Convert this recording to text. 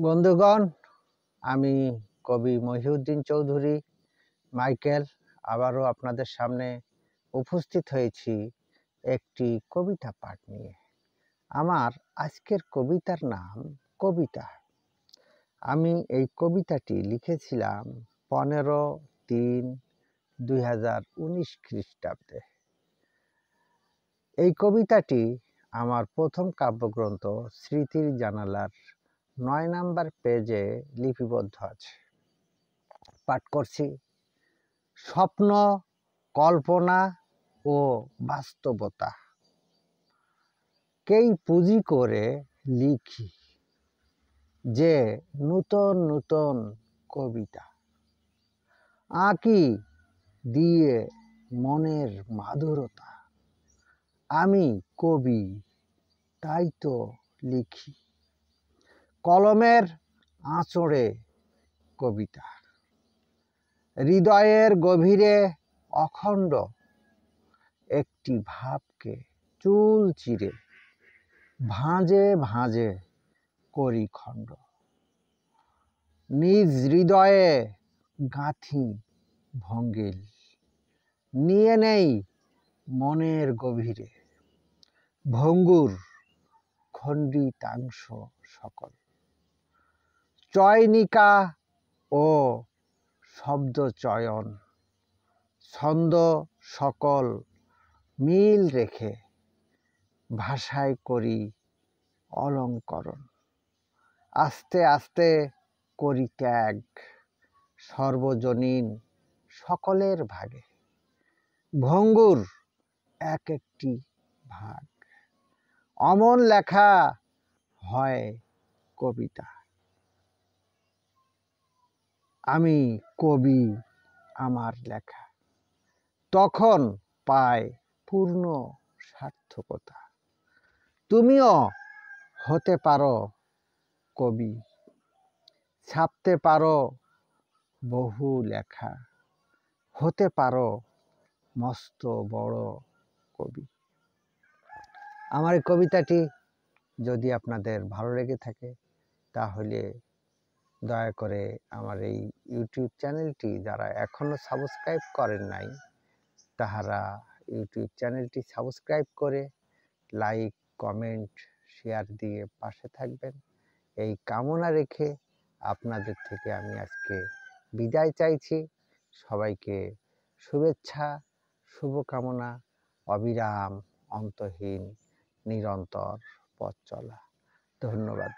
বন্ধুগণ, আমি কবি মহিউদ্দিন চৌধুরী মাইকেল আবারও আপনাদের সামনে উপস্থিত হয়েছি একটি কবিতা পাঠ নিয়ে। আমার আজকের কবিতার নাম কবিতা। আমি এই কবিতাটি লিখেছিলাম 15/3/2019 খ্রিস্টাব্দে। এই কবিতাটি আমার প্রথম কাব্যগ্রন্থ স্মৃতির জানালার 9 নম্বর পেজে লিপিবদ্ধ আছে। পাঠ করছি। স্বপ্ন, কল্পনা ও বাস্তবতা কেই পুঁজি করে লিখি যে নূতন নূতন কবিতা, আঁকি দিয়ে মনের মাধুরতা। আমি কবি, তাই তো লিখি কলমের আঁচড়ে কবিতা। হৃদয়ের গভীরে অখণ্ড একটি ভাবকে চুল চিরে ভাঁজে ভাঁজে করি খণ্ড। নিজ হৃদয়ে গাঁথি ভঙ্গিল, নিয়ে নেই মনের গভীরে ভঙ্গুর খণ্ডিতাংশ সকল। চয়নিকা ও শব্দ চয়ন, ছন্দ সকল মিল রেখে ভাষায় করি অলঙ্করণ। আস্তে আস্তে করি ত্যাগ সর্বজনীন সকলের ভাগে। ভঙ্গুর এক একটি ভাগ, অমন লেখা হয় কবিতা। আমি কবি, আমার লেখা তখন পায় পূর্ণ সার্থকতা। তুমিও হতে পারো কবি, ছাপতে পারো বহু লেখা, হতে পারো মস্ত বড় কবি। আমার এই কবিতাটি যদি আপনাদের ভালো লেগে থাকে তাহলে দয়া করে আমার এই ইউটিউব চ্যানেলটি যারা এখনও সাবস্ক্রাইব করেন নাই তাহারা ইউটিউব চ্যানেলটি সাবস্ক্রাইব করে লাইক, কমেন্ট, শেয়ার দিয়ে পাশে থাকবেন, এই কামনা রেখে আপনাদের থেকে আমি আজকে বিদায় চাইছি। সবাইকে শুভেচ্ছা, শুভকামনা, অবিরাম, অন্তহীন, নিরন্তর পথ চলা। ধন্যবাদ।